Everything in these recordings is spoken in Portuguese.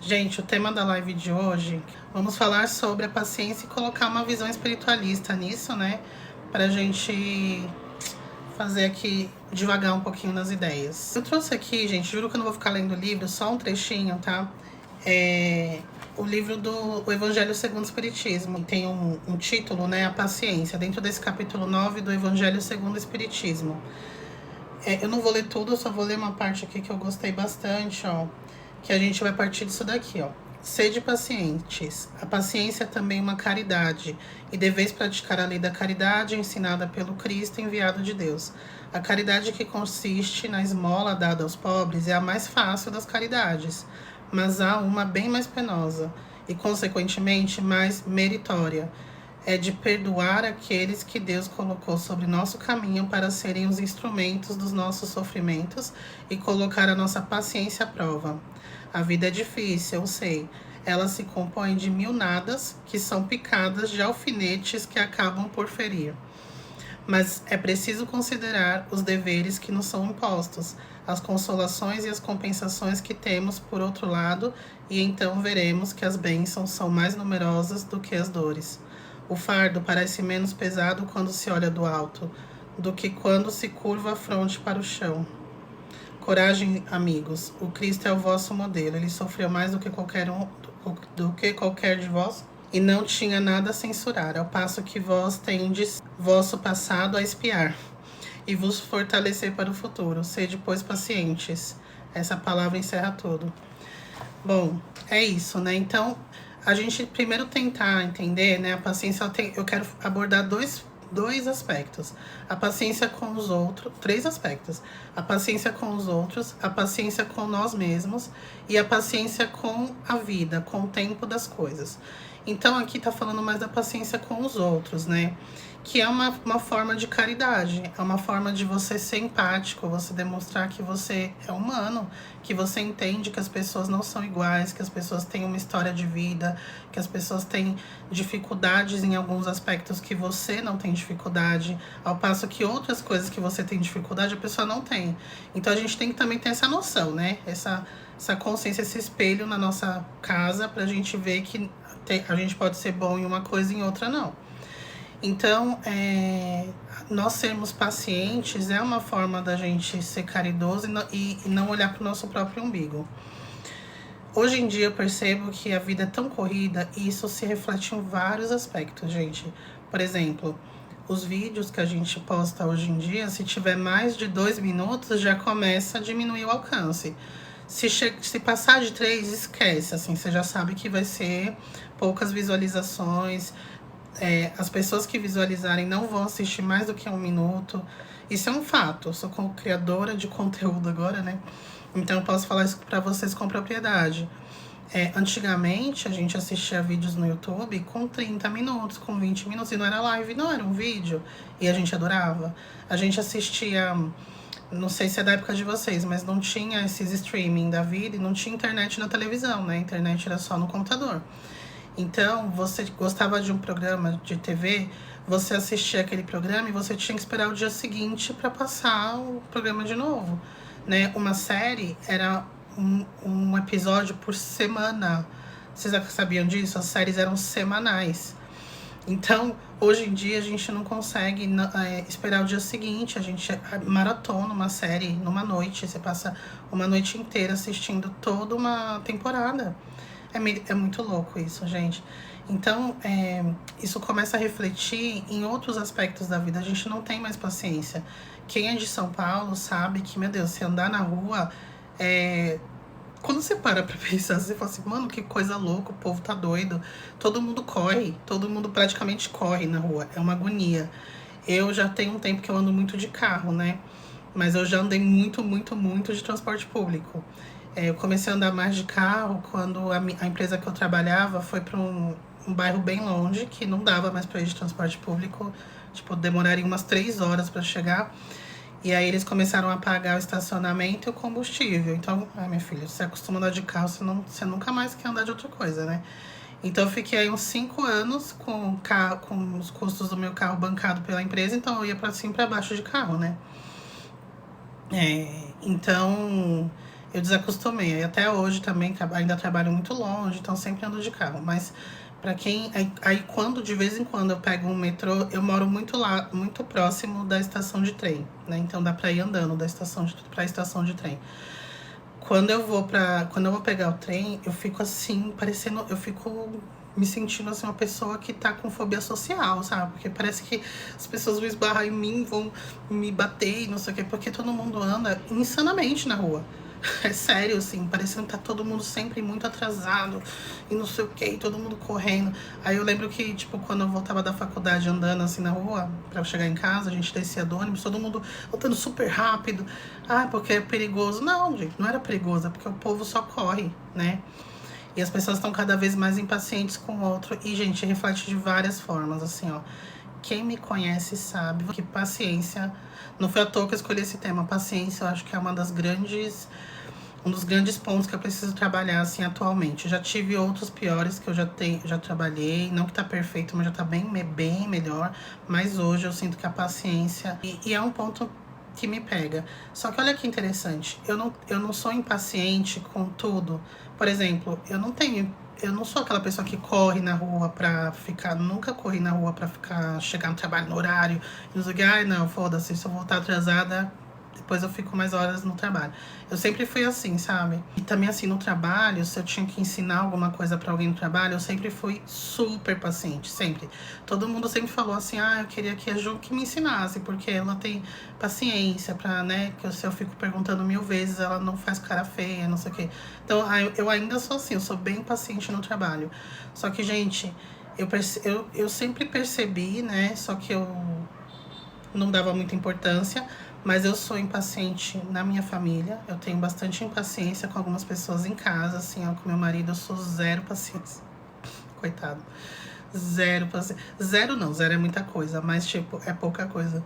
Gente, o tema da live de hoje, vamos falar sobre a paciência e colocar uma visão espiritualista nisso, né? Pra gente fazer aqui, devagar um pouquinho nas ideias. Eu trouxe aqui, gente, juro que eu não vou ficar lendo o livro, só um trechinho, tá? O livro do Evangelho segundo o Espiritismo. Tem um título, né? A Paciência, dentro desse capítulo 9 do Evangelho segundo o Espiritismo. Eu não vou ler tudo, eu só vou ler uma parte aqui que eu gostei bastante, ó. Que a gente vai partir disso daqui, ó. Sede pacientes. A paciência é também uma caridade, e deveis praticar a lei da caridade ensinada pelo Cristo enviado de Deus. A caridade que consiste na esmola dada aos pobres é a mais fácil das caridades, mas há uma bem mais penosa e, consequentemente, mais meritória. É de perdoar aqueles que Deus colocou sobre nosso caminho para serem os instrumentos dos nossos sofrimentos e colocar a nossa paciência à prova. A vida é difícil, eu sei. Ela se compõe de mil nadas, que são picadas de alfinetes que acabam por ferir. Mas é preciso considerar os deveres que nos são impostos, as consolações e as compensações que temos por outro lado, e então veremos que as bênçãos são mais numerosas do que as dores. O fardo parece menos pesado quando se olha do alto, do que quando se curva a fronte para o chão. Coragem, amigos. O Cristo é o vosso modelo. Ele sofreu mais do que qualquer de vós e não tinha nada a censurar, ao passo que vós tendes vosso passado a espiar e vos fortalecer para o futuro. Sede, pois, pacientes. Essa palavra encerra tudo. Bom, é isso, né? Então, a gente primeiro tentar entender, né? A paciência, eu quero abordar dois aspectos. A paciência com os outros, três aspectos. A paciência com os outros, a paciência com nós mesmos e a paciência com a vida, com o tempo das coisas. Então, aqui tá falando mais da paciência com os outros, né? Que é uma forma de caridade, é uma forma de você ser empático, você demonstrar que você é humano, que você entende que as pessoas não são iguais, que as pessoas têm uma história de vida, que as pessoas têm dificuldades em alguns aspectos que você não tem dificuldade, ao passo que outras coisas que você tem dificuldade a pessoa não tem. Então a gente tem que também ter essa noção, né? Essa consciência, esse espelho na nossa casa pra gente ver que a gente pode ser bom em uma coisa e em outra não. Então, nós sermos pacientes é uma forma da gente ser caridoso e não olhar para o nosso próprio umbigo. Hoje em dia eu percebo que a vida é tão corrida e isso se reflete em vários aspectos, gente. Por exemplo, os vídeos que a gente posta hoje em dia, se tiver mais de 2 minutos, já começa a diminuir o alcance. Se passar de 3, esquece, assim, você já sabe que vai ser poucas visualizações. As pessoas que visualizarem não vão assistir mais do que 1 minuto. Isso é um fato. Eu sou criadora de conteúdo agora, né? Então eu posso falar isso para vocês com propriedade. Antigamente a gente assistia vídeos no YouTube com 30 minutos, com 20 minutos, e não era live, não, era um vídeo. E a gente adorava. A gente assistia, não sei se é da época de vocês, mas não tinha esses streaming da vida e não tinha internet na televisão, né? A internet era só no computador. Então, você gostava de um programa de TV, você assistia aquele programa e você tinha que esperar o dia seguinte para passar o programa de novo, né? Uma série era um episódio por semana. Vocês sabiam disso? As séries eram semanais. Então, hoje em dia, a gente não consegue esperar o dia seguinte. A gente maratona uma série numa noite. Você passa uma noite inteira assistindo toda uma temporada. É muito louco isso, gente. Então, isso começa a refletir em outros aspectos da vida. A gente não tem mais paciência. Quem é de São Paulo sabe que, meu Deus, se andar na rua, quando você para pra pensar, você fala assim, mano, que coisa louca, o povo tá doido. Todo mundo corre, todo mundo praticamente corre na rua. É uma agonia. Eu já tenho um tempo que eu ando muito de carro, né? Mas eu já andei muito, muito, muito de transporte público. Eu comecei a andar mais de carro quando a empresa que eu trabalhava foi para um bairro bem longe, que não dava mais para ir de transporte público. Tipo, demoraria umas 3 horas para chegar. E aí eles começaram a pagar o estacionamento e o combustível. Então, minha filha, você acostuma a andar de carro, você nunca mais quer andar de outra coisa, né? Então eu fiquei aí uns 5 anos com os custos do meu carro bancado pela empresa, então eu ia para cima e para baixo de carro, né? Então, eu desacostumei. E até hoje também ainda trabalho muito longe, então sempre ando de carro. Mas pra quem... Aí quando, de vez em quando, eu pego um metrô, eu moro muito próximo da estação de trem, né? Então dá pra ir andando da estação pra estação de trem. Quando eu vou pegar o trem, eu fico assim, parecendo... Eu fico me sentindo assim uma pessoa que tá com fobia social, sabe? Porque parece que as pessoas vão esbarrar em mim, vão me bater e não sei o quê, porque todo mundo anda insanamente na rua. É sério, assim, parecendo que tá todo mundo sempre muito atrasado e não sei o que, todo mundo correndo. Aí eu lembro que, tipo, quando eu voltava da faculdade andando assim na rua, pra chegar em casa, a gente descia do ônibus, todo mundo voltando super rápido. Ah, porque é perigoso. Não, gente, não era perigoso, é porque o povo só corre, né? E as pessoas estão cada vez mais impacientes com o outro. E, gente, reflete de várias formas, assim, ó. Quem me conhece sabe que paciência... Não foi à toa que eu escolhi esse tema. Paciência, eu acho que é um dos grandes pontos que eu preciso trabalhar, assim, atualmente. Eu já tive outros piores que eu já trabalhei. Não que tá perfeito, mas já tá bem melhor. Mas hoje eu sinto que a paciência... E é um ponto que me pega. Só que olha que interessante. Eu não sou impaciente com tudo. Por exemplo, eu não sou aquela pessoa que corre na rua pra ficar... Nunca corri na rua pra chegar no trabalho no horário. E não sei o que, ai não, foda-se, se eu voltar atrasada, depois eu fico mais horas no trabalho. Eu sempre fui assim, sabe? E também assim, no trabalho, se eu tinha que ensinar alguma coisa pra alguém no trabalho, eu sempre fui super paciente, sempre. Todo mundo sempre falou assim, eu queria que a Ju que me ensinasse, porque ela tem paciência pra, né, que se eu fico perguntando 1000 vezes, ela não faz cara feia, não sei o quê. Então, eu ainda sou assim, eu sou bem paciente no trabalho. Só que, gente, eu sempre percebi, né, só que eu não dava muita importância, mas eu sou impaciente na minha família. Eu tenho bastante impaciência com algumas pessoas em casa, assim, ó, com meu marido eu sou zero paciência. Coitado. Zero paciência. Zero não, zero é muita coisa, mas tipo, é pouca coisa.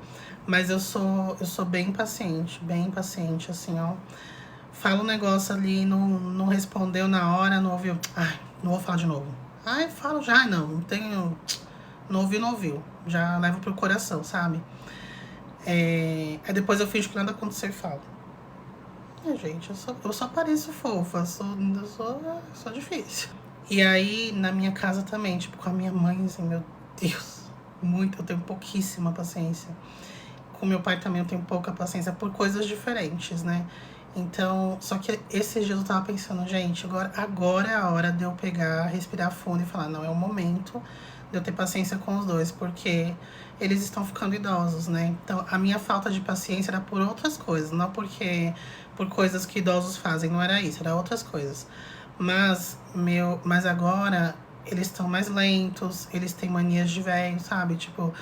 Mas eu sou bem impaciente, assim, ó. Fala um negócio ali, não respondeu na hora, não ouviu. Ai, não vou falar de novo. Ai, falo já, não tenho. Não ouviu. Já levo pro coração, sabe? Aí depois eu finjo que nada aconteceu e falo. Gente, eu só pareço fofa, eu sou difícil. E aí, na minha casa também, tipo, com a minha mãe, assim, meu Deus, eu tenho pouquíssima paciência. Com meu pai também eu tenho pouca paciência por coisas diferentes, né? Então, só que esses dias eu tava pensando, gente, agora é a hora de eu pegar, respirar fundo e falar, não, é o momento de eu ter paciência com os dois, porque eles estão ficando idosos, né? Então, a minha falta de paciência era por outras coisas, não por coisas que idosos fazem, não era isso, era outras coisas. Mas agora eles estão mais lentos, eles têm manias de velho, sabe? Tipo,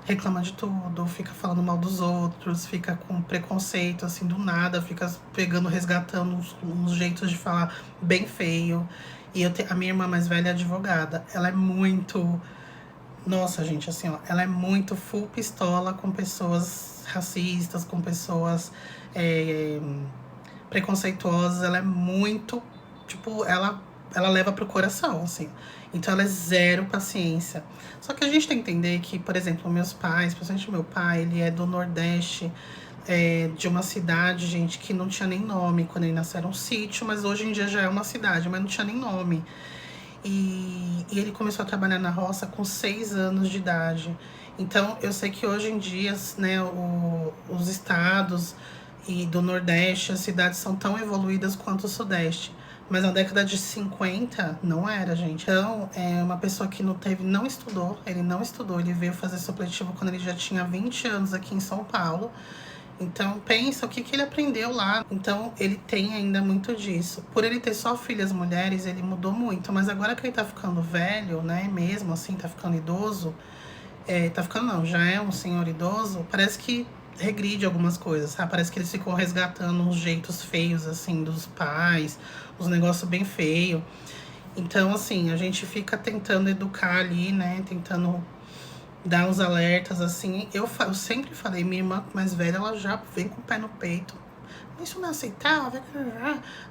reclama de tudo, fica falando mal dos outros, fica com preconceito, assim, do nada, fica resgatando uns jeitos de falar bem feio. E a minha irmã mais velha é advogada, ela é muito... Nossa, gente, assim, ó, ela é muito full pistola com pessoas racistas, com pessoas preconceituosas, ela é muito, tipo, ela leva pro coração, assim. Então ela é zero paciência. Só que a gente tem que entender que, por exemplo, meus pais, principalmente meu pai, ele é do Nordeste, de uma cidade, gente, que não tinha nem nome quando ele nasceu. Era um sítio, mas hoje em dia já é uma cidade, mas não tinha nem nome. E ele começou a trabalhar na roça com 6 anos de idade. Então, eu sei que hoje em dia, né, os estados e do Nordeste, as cidades são tão evoluídas quanto o Sudeste. Mas na década de 50, não era, gente. Então, é uma pessoa que não estudou, ele veio fazer supletivo quando ele já tinha 20 anos aqui em São Paulo. Então, pensa o que ele aprendeu lá. Então, ele tem ainda muito disso. Por ele ter só filhas mulheres, ele mudou muito. Mas agora que ele tá ficando velho, né, mesmo assim, tá ficando idoso... tá ficando não, já é um senhor idoso, parece que regride algumas coisas, sabe? Parece que eles ficam resgatando uns jeitos feios, assim, dos pais, uns negócios bem feios. Então, assim, a gente fica tentando educar ali, né, tentando dar uns alertas, assim. Eu sempre falei, minha irmã mais velha, ela já vem com o pé no peito. Isso não é aceitável.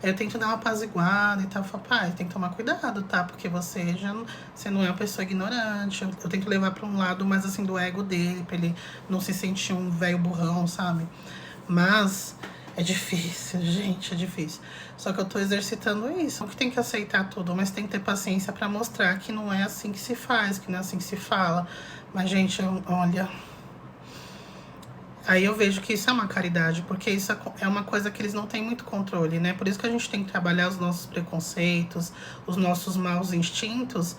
Aí eu tento dar uma apaziguada e tal. Eu falo, pai, tem que tomar cuidado, tá? Porque você não é uma pessoa ignorante. Eu tento levar pra um lado mais assim do ego dele, pra ele não se sentir um velho burrão, sabe? Mas É difícil, gente, é difícil. Só que eu tô exercitando isso. Não que tem que aceitar tudo, mas tem que ter paciência pra mostrar que não é assim que se faz, que não é assim que se fala. Mas, gente, olha... Aí eu vejo que isso é uma caridade, porque isso é uma coisa que eles não têm muito controle, né? Por isso que a gente tem que trabalhar os nossos preconceitos, os nossos maus instintos,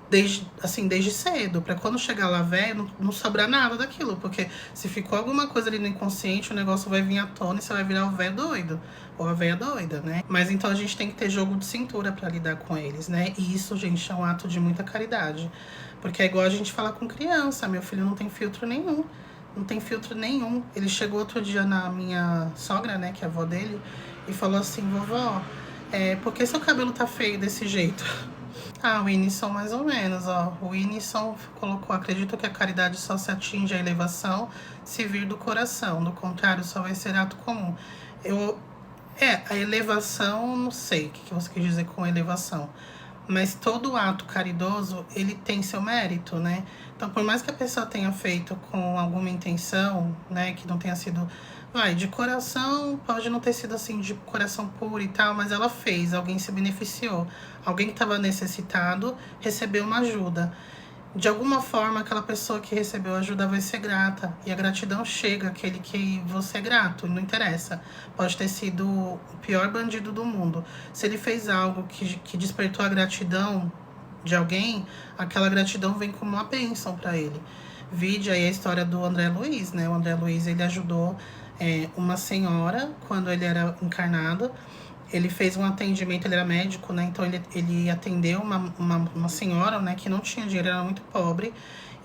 desde cedo, pra quando chegar lá velho, não sobrar nada daquilo. Porque se ficou alguma coisa ali no inconsciente, o negócio vai vir à tona e você vai virar o velho doido, ou a velha doida, né? Mas então a gente tem que ter jogo de cintura pra lidar com eles, né? E isso, gente, é um ato de muita caridade. Porque é igual a gente falar com criança, meu filho não tem filtro nenhum. Não tem filtro nenhum. Ele chegou outro dia na minha sogra, né, que é a avó dele, e falou assim: vovó, por que seu cabelo tá feio desse jeito? Ah, o Winnisson mais ou menos, ó. O Winnisson colocou: acredito que a caridade só se atinge a elevação se vir do coração. Do contrário, só vai ser ato comum. A elevação, não sei o que você quis dizer com elevação. Mas todo ato caridoso, ele tem seu mérito, né? Então, por mais que a pessoa tenha feito com alguma intenção, né? Que não tenha sido... de coração, pode não ter sido assim, de coração puro e tal, mas ela fez, alguém se beneficiou. Alguém que estava necessitado recebeu uma ajuda. De alguma forma, aquela pessoa que recebeu ajuda vai ser grata. E a gratidão chega àquele que você é grato, não interessa. Pode ter sido o pior bandido do mundo. Se ele fez algo que despertou a gratidão de alguém, aquela gratidão vem como uma bênção para ele. Vide aí a história do André Luiz, né? O André Luiz, ele ajudou uma senhora quando ele era encarnado. Ele fez um atendimento, ele era médico, né? Então ele atendeu uma senhora, né, que não tinha dinheiro, era muito pobre.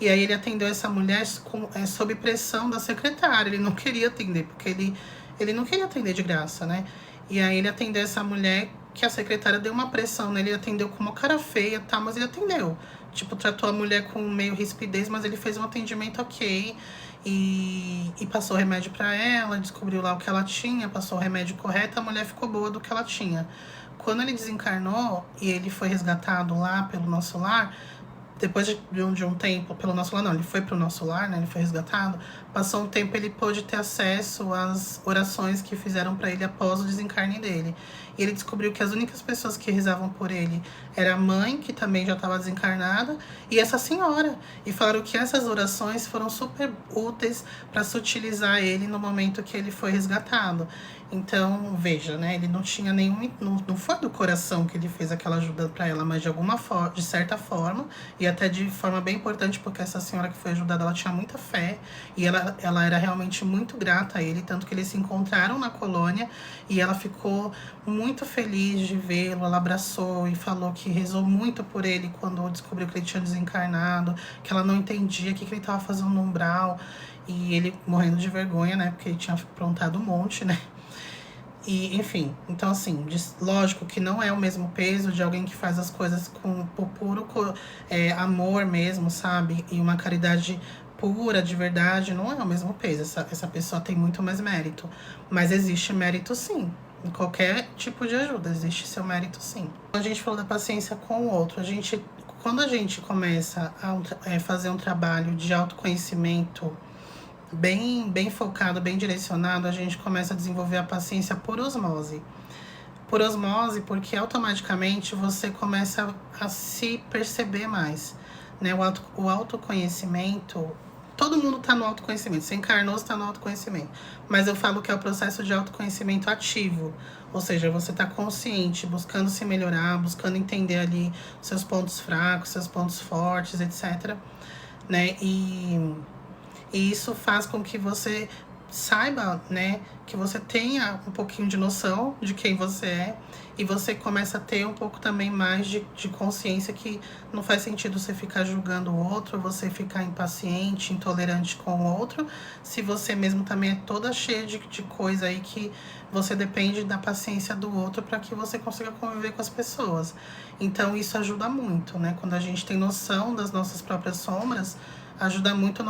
E aí ele atendeu essa mulher sob pressão da secretária. Ele não queria atender, porque ele não queria atender de graça, né? E aí ele atendeu essa mulher, que a secretária deu uma pressão nele, ele atendeu com uma cara feia, tá? Mas ele atendeu. Tipo, tratou a mulher com meio rispidez, mas ele fez um atendimento ok. E passou o remédio para ela, descobriu lá o que ela tinha, passou o remédio correto, a mulher ficou boa do que ela tinha. Quando ele desencarnou e ele foi resgatado lá pelo nosso lar, depois de um tempo, pelo nosso lar não, ele foi pro nosso lar, né, ele foi resgatado, passou um tempo, ele pôde ter acesso às orações que fizeram para ele após o desencarne dele. E ele descobriu que as únicas pessoas que rezavam por ele era a mãe, que também já estava desencarnada, e essa senhora. E falaram que essas orações foram super úteis para sutilizar ele no momento que ele foi resgatado. Então, veja, né? Ele não tinha nenhum... Não foi do coração que ele fez aquela ajuda para ela, mas de alguma forma, de certa forma, e até de forma bem importante, porque essa senhora que foi ajudada, ela tinha muita fé, e ela era realmente muito grata a ele, tanto que eles se encontraram na colônia, e ela ficou muito feliz de vê-lo, ela abraçou e falou que rezou muito por ele quando descobriu que ele tinha desencarnado, que ela não entendia o que ele estava fazendo no umbral, e ele morrendo de vergonha, né, porque ele tinha aprontado um monte, né. E, enfim, então assim, lógico que não é o mesmo peso de alguém que faz as coisas por puro amor mesmo, sabe? E uma caridade pura, de verdade, não é o mesmo peso. Essa pessoa tem muito mais mérito. Mas existe mérito sim. Em qualquer tipo de ajuda, existe seu mérito sim. A gente falou da paciência com o outro. Quando a gente começa a fazer um trabalho de autoconhecimento bem focado, bem direcionado, a gente começa a desenvolver a paciência por osmose. Por osmose, porque automaticamente você começa a se perceber mais, né? O autoconhecimento, todo mundo está no autoconhecimento, você encarnou, você está no autoconhecimento. Mas eu falo que é o processo de autoconhecimento ativo, ou seja, você está consciente, buscando se melhorar, buscando entender ali seus pontos fracos, seus pontos fortes, etc. Né? E isso faz com que você saiba, né, que você tenha um pouquinho de noção de quem você é, e você começa a ter um pouco também mais de consciência que não faz sentido você ficar julgando o outro, você ficar impaciente, intolerante com o outro, se você mesmo também é toda cheia de coisa aí que você depende da paciência do outro para que você consiga conviver com as pessoas. Então isso ajuda muito, né? Quando a gente tem noção das nossas próprias sombras, ajuda muito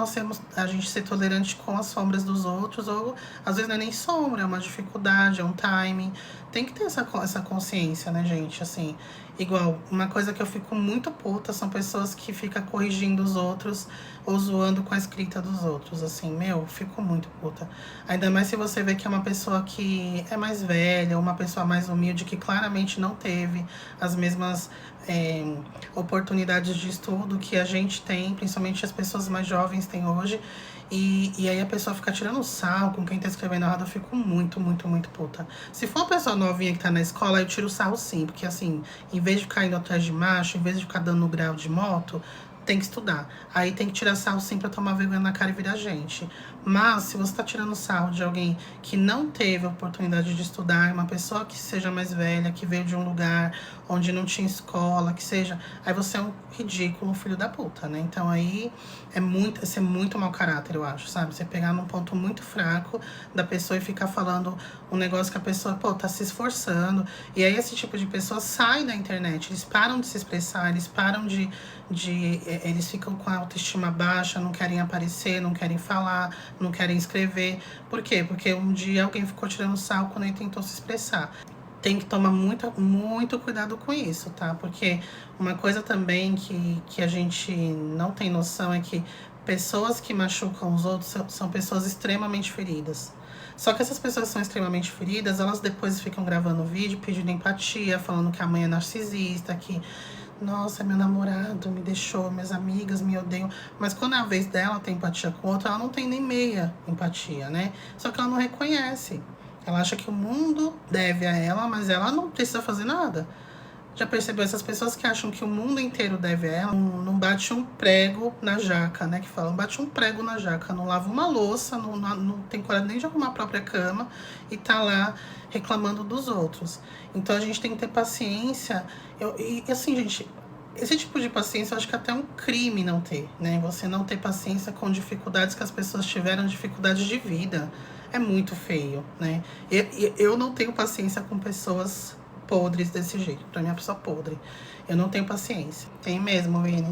a gente ser tolerante com as sombras dos outros, ou às vezes não é nem sombra, é uma dificuldade, é um timing. tem que ter essa consciência, né, gente? Assim, igual, uma coisa que eu fico muito puta são pessoas que ficam corrigindo os outros ou zoando com a escrita dos outros. Assim, meu, fico muito puta. Ainda mais se você vê que é uma pessoa que é mais velha, ou uma pessoa mais humilde, que claramente não teve as mesmas oportunidades de estudo que a gente tem, principalmente as pessoas mais jovens têm hoje. E aí a pessoa fica tirando sarro com quem tá escrevendo errado, eu fico muito, muito, muito puta. Se for uma pessoa novinha que tá na escola, eu tiro o sarro sim, porque assim, em vez de ficar indo atrás de macho, em vez de ficar dando grau de moto, tem que estudar. Aí tem que tirar sarro sim pra tomar vergonha na cara e virar gente. Mas se você tá tirando sarro de alguém que não teve a oportunidade de estudar, uma pessoa que seja mais velha, que veio de um lugar onde não tinha escola, que seja, aí você é um ridículo, um filho da puta, né? Então aí é ser muito mau caráter, eu acho, sabe? Você pegar num ponto muito fraco da pessoa e ficar falando um negócio que a pessoa, pô, tá se esforçando. E aí esse tipo de pessoa sai da internet, eles param de se expressar, eles param eles ficam com a autoestima baixa, não querem aparecer, não querem falar, não querem escrever. Por quê? Porque um dia alguém ficou tirando sarro quando ele tentou se expressar. Tem que tomar muito cuidado com isso, tá? Porque uma coisa também que a gente não tem noção é que pessoas que machucam os outros são pessoas extremamente feridas. Só que essas pessoas que são extremamente feridas, elas depois ficam gravando vídeo, pedindo empatia, falando que a mãe é narcisista, que nossa, meu namorado me deixou, minhas amigas me odeiam. Mas quando é a vez dela ter empatia com o outro, ela não tem nem meia empatia, né? Só que ela não reconhece. Ela acha que o mundo deve a ela, mas ela não precisa fazer nada. Já percebeu? Essas pessoas que acham que o mundo inteiro deve a ela, não bate um prego na jaca, né? Que falam, bate um prego na jaca, não lava uma louça, não tem coragem nem de arrumar a própria cama e tá lá reclamando dos outros. Então a gente tem que ter paciência. E assim, gente, esse tipo de paciência eu acho que até é um crime não ter, né? Você não ter paciência com dificuldades que as pessoas tiveram, dificuldades de vida. É muito feio, né? Eu não tenho paciência com pessoas podres desse jeito. Pra mim é uma pessoa podre. Eu não tenho paciência. Tem mesmo, Winnie.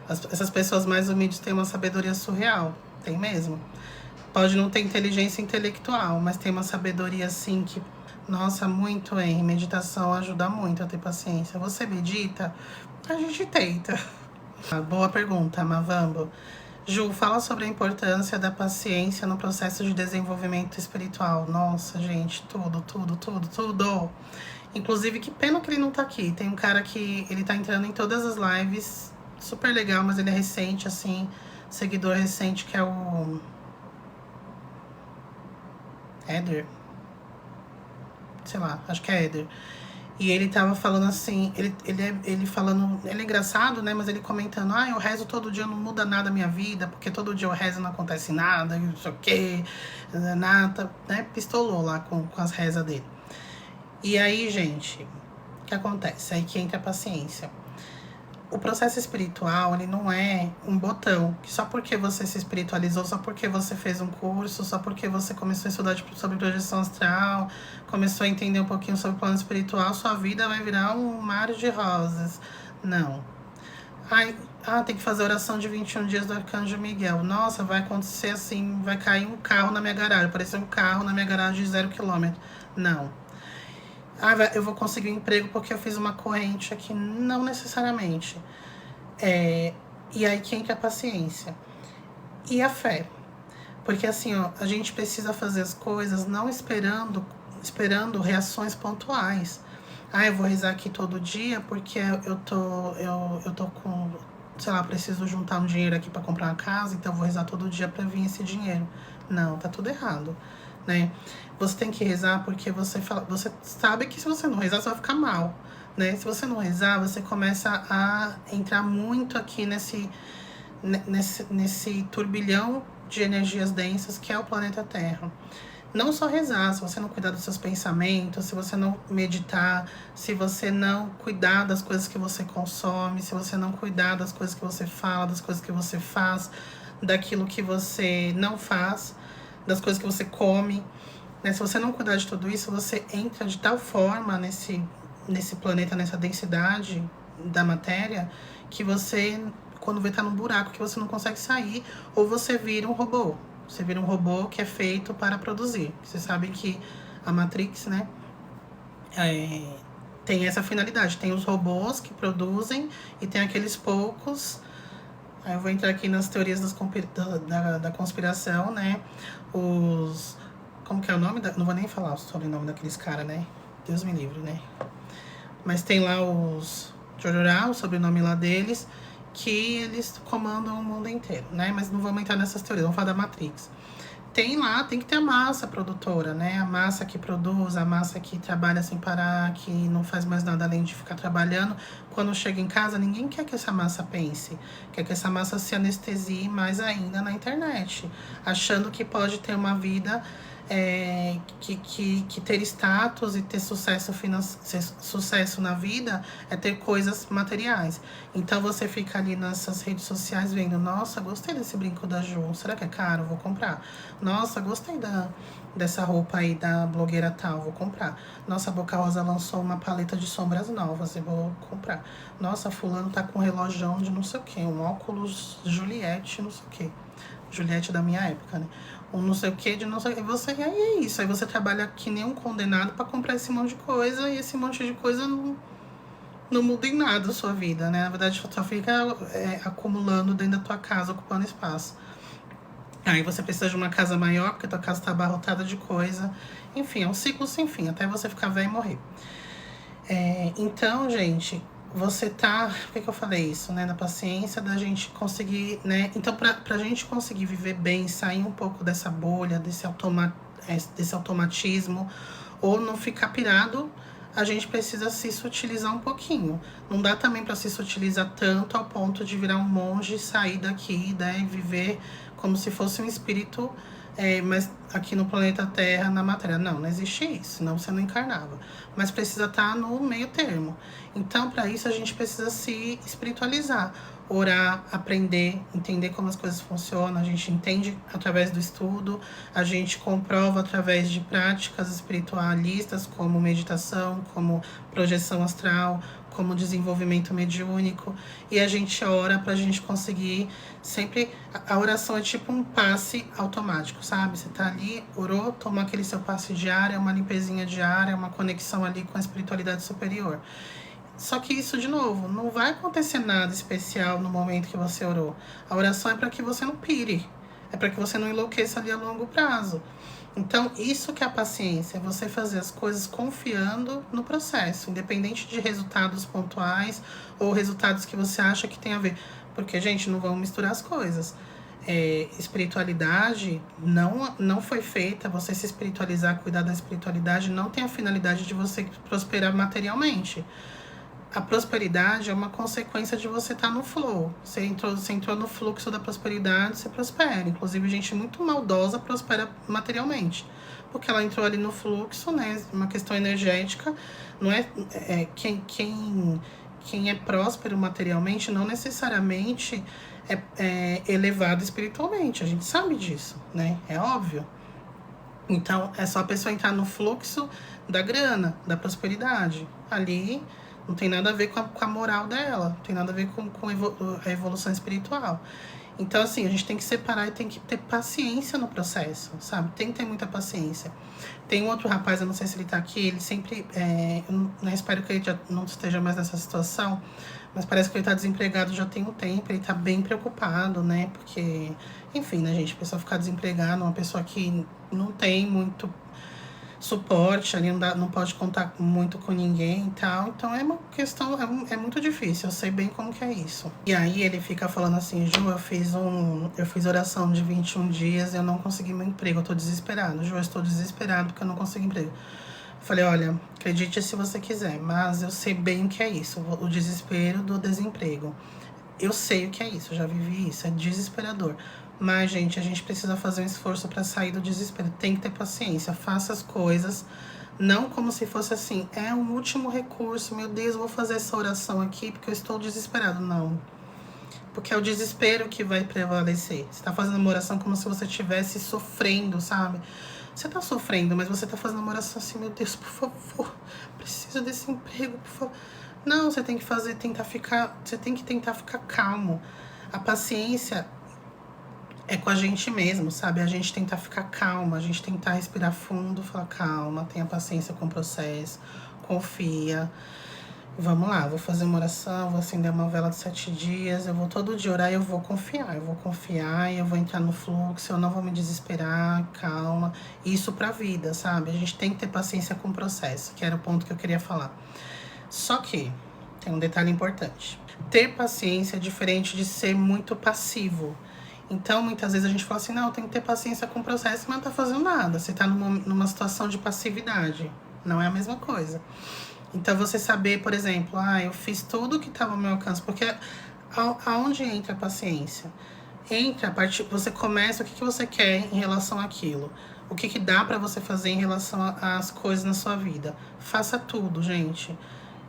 Essas pessoas mais humildes têm uma sabedoria surreal. Tem mesmo. Pode não ter inteligência intelectual, mas tem uma sabedoria assim que, nossa, muito, hein? Meditação ajuda muito a ter paciência. Você medita? A gente tenta. Boa pergunta, Mavambo. Ju, fala sobre a importância da paciência no processo de desenvolvimento espiritual. Nossa, gente, tudo. Inclusive, que pena que ele não tá aqui. Tem um cara que ele tá entrando em todas as lives, super legal, mas ele é recente, assim, seguidor recente, que é o Éder. Sei lá, acho que é Éder. E ele tava falando assim, ele falando, ele é engraçado, né? Mas ele comentando, eu rezo todo dia, não muda nada a minha vida, porque todo dia eu rezo e não acontece nada, não sei o quê, nada, né? Pistolou lá com as rezas dele. E aí, gente, o que acontece? Aí que entra a paciência. O processo espiritual, ele não é um botão, que só porque você se espiritualizou, só porque você fez um curso, só porque você começou a estudar sobre projeção astral, começou a entender um pouquinho sobre o plano espiritual, sua vida vai virar um mar de rosas. Não. Tem que fazer oração de 21 dias do Arcanjo Miguel. Nossa, vai acontecer assim, vai cair um carro na minha garagem, aparecer um carro na minha garagem de 0 km. Não. Eu vou conseguir um emprego porque eu fiz uma corrente aqui. Não necessariamente. E aí que entra a paciência. E a fé. Porque assim, a gente precisa fazer as coisas não esperando reações pontuais. Eu vou rezar aqui todo dia porque eu tô com, sei lá, preciso juntar um dinheiro aqui para comprar uma casa, então eu vou rezar todo dia para vir esse dinheiro. Não, tá tudo errado, né? Você tem que rezar porque você sabe que se você não rezar, você vai ficar mal, né? Se você não rezar, você começa a entrar muito aqui nesse turbilhão de energias densas que é o planeta Terra. Não só rezar, se você não cuidar dos seus pensamentos, se você não meditar, se você não cuidar das coisas que você consome, se você não cuidar das coisas que você fala, das coisas que você faz, daquilo que você não faz, das coisas que você come, né? Se você não cuidar de tudo isso, você entra de tal forma nesse planeta, nessa densidade da matéria, que você, quando vê, tá num buraco que você não consegue sair, ou você vira um robô. Você vira um robô que é feito para produzir. Vocês sabem que a Matrix, né? tem essa finalidade. Tem os robôs que produzem e tem aqueles poucos. Aí eu vou entrar aqui nas teorias da conspiração, né? Como que é o nome? Não vou nem falar sobre o nome daqueles caras, né? Deus me livre, né? Mas tem lá os Jororá, o sobrenome lá deles, que eles comandam o mundo inteiro, né? Mas não vamos entrar nessas teorias, vamos falar da Matrix. Tem que ter a massa produtora, né? A massa que produz, a massa que trabalha sem parar, que não faz mais nada além de ficar trabalhando. Quando chega em casa, ninguém quer que essa massa pense. Quer que essa massa se anestesie mais ainda na internet. Achando que pode ter uma vida, que ter status e ter sucesso na vida é ter coisas materiais. Então você fica ali nessas redes sociais vendo, nossa, gostei desse brinco da Ju, será que é caro? Vou comprar. Nossa, gostei dessa roupa aí da blogueira tal, vou comprar. Nossa, a Boca Rosa lançou uma paleta de sombras novas, eu vou comprar. Nossa, fulano tá com um relógio de não sei o que, um óculos Juliette, não sei o que. Juliette da minha época, né? Um não sei o que, de não sei o que. Aí é isso. Aí você trabalha que nem um condenado pra comprar esse monte de coisa e esse monte de coisa não muda em nada a sua vida, né? Na verdade, só fica acumulando dentro da tua casa, ocupando espaço. Aí você precisa de uma casa maior, porque tua casa tá abarrotada de coisa. Enfim, é um ciclo sem fim, até você ficar velho e morrer. Então, gente, você tá... Por que eu falei isso, né? Na paciência da gente conseguir, né? Então, pra gente conseguir viver bem, sair um pouco dessa bolha, desse automatismo, ou não ficar pirado, a gente precisa se sutilizar um pouquinho. Não dá também para se sutilizar tanto ao ponto de virar um monge e sair daqui, né? E viver como se fosse um espírito... mas aqui no planeta Terra, na matéria, não existe isso, senão você não encarnava. Mas precisa estar no meio termo. Então, para isso, a gente precisa se espiritualizar, orar, aprender, entender como as coisas funcionam. A gente entende através do estudo, a gente comprova através de práticas espiritualistas, como meditação, como projeção astral, como desenvolvimento mediúnico, e a gente ora pra gente conseguir sempre... A oração é tipo um passe automático, sabe? Você tá ali, orou, tomou aquele seu passe diário, uma limpezinha diária, uma conexão ali com a espiritualidade superior. Só que isso, de novo, não vai acontecer nada especial no momento que você orou. A oração é para que você não pire, é para que você não enlouqueça ali a longo prazo. Então, isso que é a paciência, é você fazer as coisas confiando no processo, independente de resultados pontuais ou resultados que você acha que tem a ver. Porque, gente, não vamos misturar as coisas. Espiritualidade não foi feita, você se espiritualizar, cuidar da espiritualidade, não tem a finalidade de você prosperar materialmente. A prosperidade é uma consequência de você estar no flow. Você entrou no fluxo da prosperidade, você prospera. Inclusive, gente muito maldosa prospera materialmente. Porque ela entrou ali no fluxo, né? Uma questão energética. Não quem é próspero materialmente não necessariamente é elevado espiritualmente. A gente sabe disso, né? É óbvio. Então, é só a pessoa entrar no fluxo da grana, da prosperidade. Ali... Não tem nada a ver com a moral dela, não tem nada a ver com a evolução espiritual. Então, assim, a gente tem que separar e tem que ter paciência no processo, sabe? Tem que ter muita paciência. Tem um outro rapaz, eu não sei se ele tá aqui, ele sempre... eu espero que ele já não esteja mais nessa situação, mas parece que ele tá desempregado já tem um tempo, ele tá bem preocupado, né? Porque, enfim, né, gente? A pessoa ficar desempregada, uma pessoa que não tem muito... suporte, ali não pode contar muito com ninguém e tal. Então é uma questão, é muito difícil, eu sei bem como que é isso. E aí ele fica falando assim, Ju, eu fiz oração de 21 dias e eu não consegui meu emprego, eu tô desesperado. Ju, eu estou desesperado porque eu não consigo emprego. Eu falei, olha, acredite se você quiser, mas eu sei bem o que é isso, o desespero do desemprego. Eu sei o que é isso, eu já vivi isso, é desesperador. Mas, gente, a gente precisa fazer um esforço para sair do desespero. Tem que ter paciência, faça as coisas, não como se fosse assim, é um último recurso, meu Deus, eu vou fazer essa oração aqui porque eu estou desesperado. Não, porque é o desespero que vai prevalecer. Você está fazendo uma oração como se você estivesse sofrendo, sabe? Você está sofrendo, mas você está fazendo uma oração assim, meu Deus, por favor, preciso desse emprego, por favor. Não, você tem que você tem que tentar ficar calmo. A paciência... é com a gente mesmo, sabe? A gente tentar ficar calma, a gente tentar respirar fundo, falar calma, tenha paciência com o processo, confia. Vamos lá, vou fazer uma oração, vou acender uma vela de 7 dias, eu vou todo dia orar e eu vou confiar e eu vou entrar no fluxo, eu não vou me desesperar, calma. Isso pra vida, sabe? A gente tem que ter paciência com o processo, que era o ponto que eu queria falar. Só que tem um detalhe importante. Ter paciência é diferente de ser muito passivo. Então, muitas vezes a gente fala assim, não, tem que ter paciência com o processo, mas não tá fazendo nada. Você tá numa situação de passividade. Não é a mesma coisa. Então, você saber, por exemplo, eu fiz tudo que estava ao meu alcance. Porque aonde entra a paciência? Entra a partir... Você começa o que você quer em relação àquilo. O que dá pra você fazer em relação às coisas na sua vida. Faça tudo, gente.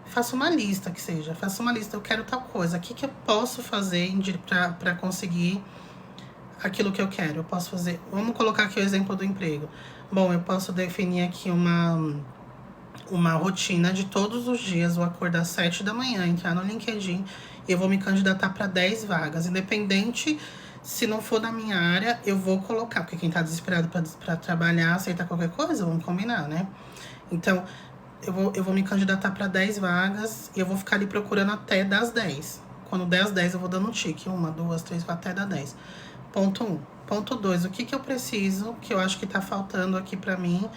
Faça uma lista que seja. Faça uma lista, eu quero tal coisa. O que eu posso fazer pra conseguir aquilo que eu quero? Eu posso fazer... Vamos colocar aqui o exemplo do emprego. Bom, eu posso definir aqui uma rotina de todos os dias, vou acordar às 7 da manhã, entrar no LinkedIn e eu vou me candidatar para 10 vagas. Independente se não for da minha área, eu vou colocar, porque quem tá desesperado para trabalhar, aceitar qualquer coisa, vamos combinar, né? Então, eu vou me candidatar para 10 vagas e eu vou ficar ali procurando até das 10. Quando der as 10, eu vou dando um tique. 1, 2, 3, até dar 10. Ponto 1. Ponto 2. O que eu preciso, que eu acho que tá faltando aqui para mim,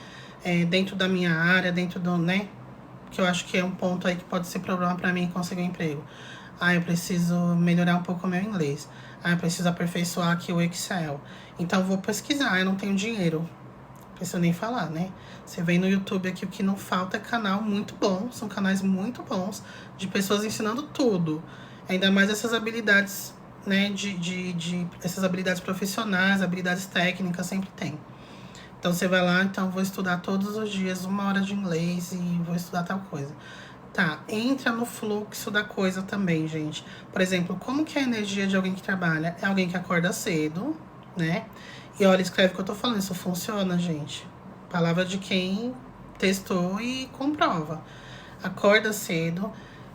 dentro da minha área, dentro do, né? Que eu acho que é um ponto aí que pode ser problema para mim conseguir um emprego. Eu preciso melhorar um pouco o meu inglês. Eu preciso aperfeiçoar aqui o Excel. Então, eu vou pesquisar. Eu não tenho dinheiro. Não preciso nem falar, né? Você vem no YouTube aqui, o que não falta é canal muito bom. São canais muito bons de pessoas ensinando tudo. Ainda mais essas habilidades, né? Essas habilidades profissionais, habilidades técnicas, sempre tem. Então, você vai lá, então, vou estudar todos os dias 1 hora de inglês e vou estudar tal coisa. Tá, entra no fluxo da coisa também, gente. Por exemplo, como que é a energia de alguém que trabalha? É alguém que acorda cedo, né? E olha, escreve o que eu tô falando, isso funciona, gente. Palavra de quem testou e comprova. Acorda cedo,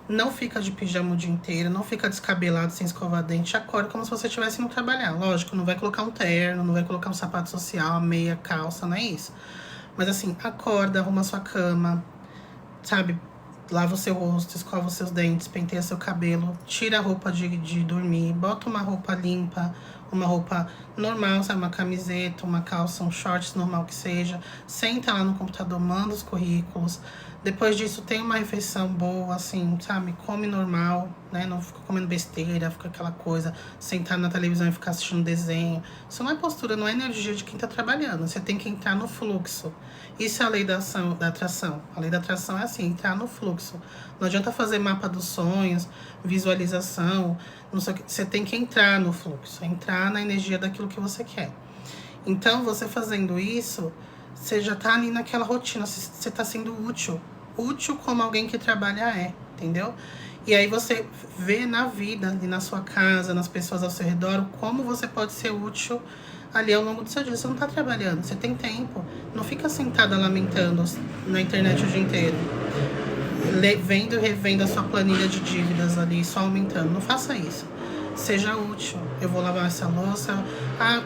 não fica de pijama o dia inteiro, não fica descabelado sem escovar dente, acorda como se você estivesse indo trabalhar. Lógico, não vai colocar um terno, não vai colocar um sapato social, meia, calça, não é isso. Mas assim, acorda, arruma sua cama, sabe? Lava o seu rosto, escova os seus dentes, penteia seu cabelo, tira a roupa de dormir, bota uma roupa limpa, uma roupa normal, sabe? Uma camiseta, uma calça, um shorts normal que seja. Senta lá no computador, manda os currículos. Depois disso, tem uma refeição boa, assim, sabe? Come normal, né? Não fica comendo besteira, fica aquela coisa, sentar na televisão e ficar assistindo desenho. Isso não é postura, não é energia de quem tá trabalhando. Você tem que entrar no fluxo. Isso é a lei da atração. A lei da atração é assim, entrar no fluxo. Não adianta fazer mapa dos sonhos, visualização, não sei o que. Você tem que entrar no fluxo, entrar na energia daquilo que você quer. Então, você fazendo isso, você já tá ali naquela rotina, você tá sendo útil. Útil como alguém que trabalha entendeu? E aí você vê na vida, ali na sua casa, nas pessoas ao seu redor, como você pode ser útil ali ao longo do seu dia. Você não tá trabalhando, você tem tempo. Não fica sentada lamentando na internet o dia inteiro. Vendo e revendo a sua planilha de dívidas ali, só aumentando. Não faça isso. Seja útil. Eu vou lavar essa louça.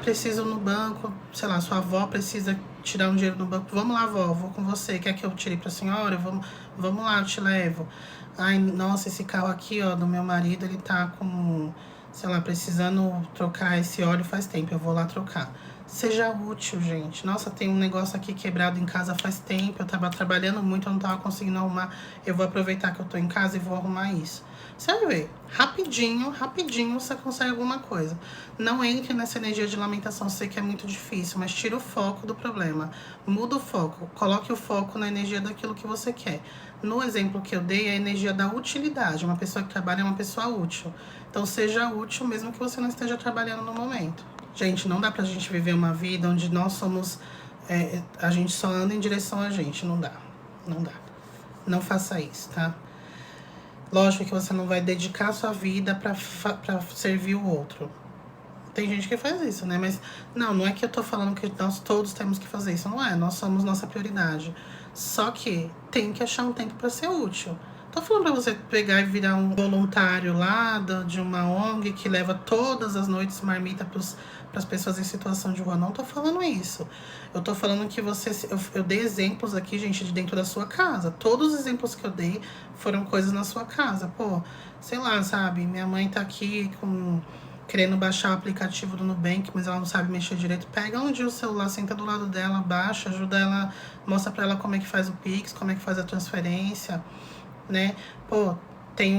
Preciso no banco. Sei lá, sua avó precisa tirar um dinheiro no banco. Vamos lá, avó, vou com você. Quer que eu tire pra senhora? Vamos lá, eu te levo. Nossa, esse carro aqui, ó, do meu marido, ele tá com, sei lá, precisando trocar esse óleo faz tempo. Eu vou lá trocar. Seja útil, gente. Nossa, tem um negócio aqui quebrado em casa faz tempo. Eu tava trabalhando muito, eu não tava conseguindo arrumar. Eu vou aproveitar que eu tô em casa e vou arrumar isso. Você vai ver. Rapidinho você consegue alguma coisa. Não entre nessa energia de lamentação. Sei que é muito difícil, mas tira o foco do problema. Muda o foco. Coloque o foco na energia daquilo que você quer. No exemplo que eu dei, é a energia da utilidade. Uma pessoa que trabalha é uma pessoa útil. Então, seja útil mesmo que você não esteja trabalhando no momento. Gente, não dá pra gente viver uma vida onde nós somos... a gente só anda em direção a gente. Não dá. Não dá. Não faça isso, tá? Lógico que você não vai dedicar a sua vida pra servir o outro. Tem gente que faz isso, né? Mas não é que eu tô falando que nós todos temos que fazer isso. Não é. Nós somos nossa prioridade. Só que tem que achar um tempo pra ser útil. Tô falando pra você pegar e virar um voluntário lá de uma ONG que leva todas as noites marmita pras pessoas em situação de rua. Não tô falando isso. Eu tô falando que eu dei exemplos aqui, gente, de dentro da sua casa. Todos os exemplos que eu dei foram coisas na sua casa. Pô, sei lá, sabe? Minha mãe tá aqui querendo baixar o aplicativo do Nubank, mas ela não sabe mexer direito. Pega um dia o celular, senta do lado dela, baixa, ajuda ela, mostra pra ela como é que faz o Pix, como é que faz a transferência, né? Pô, tem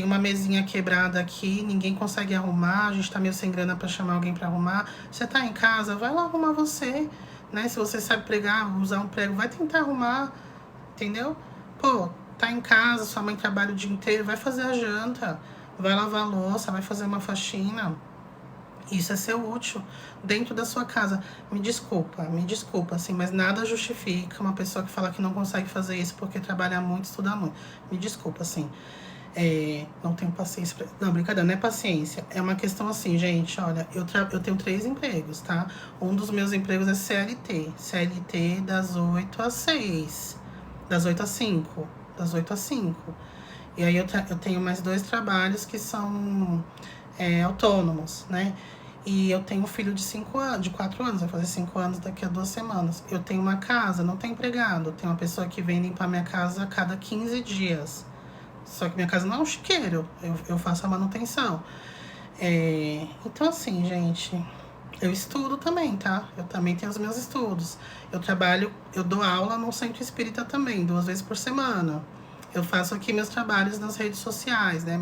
uma mesinha quebrada aqui, ninguém consegue arrumar, a gente tá meio sem grana pra chamar alguém pra arrumar. Você tá em casa, vai lá arrumar você, né? Se você sabe pregar, usar um prego, vai tentar arrumar, entendeu? Pô, tá em casa, sua mãe trabalha o dia inteiro, vai fazer a janta, vai lavar a louça, vai fazer uma faxina. Isso é ser útil dentro da sua casa. Me desculpa, assim, mas nada justifica uma pessoa que fala que não consegue fazer isso porque trabalha muito, estuda muito. Me desculpa, assim. Não tenho paciência pra... Não, brincadeira, não é paciência. É uma questão assim, gente, olha, eu tenho 3 empregos, tá? Um dos meus empregos é CLT. CLT das 8 às 6. Das 8 às 5. Das 8 às 5. E aí eu tenho mais 2 trabalhos que são autônomos, né? E eu tenho um filho de 4 anos, vai fazer 5 anos daqui a 2 semanas. Eu tenho uma casa, não tenho empregado. Tem uma pessoa que vem limpar minha casa a cada 15 dias. Só que minha casa não é um chiqueiro, eu faço a manutenção. Então assim, gente, eu estudo também, tá? Eu também tenho os meus estudos. Eu dou aula num centro espírita também, 2 vezes por semana. Eu faço aqui meus trabalhos nas redes sociais, né?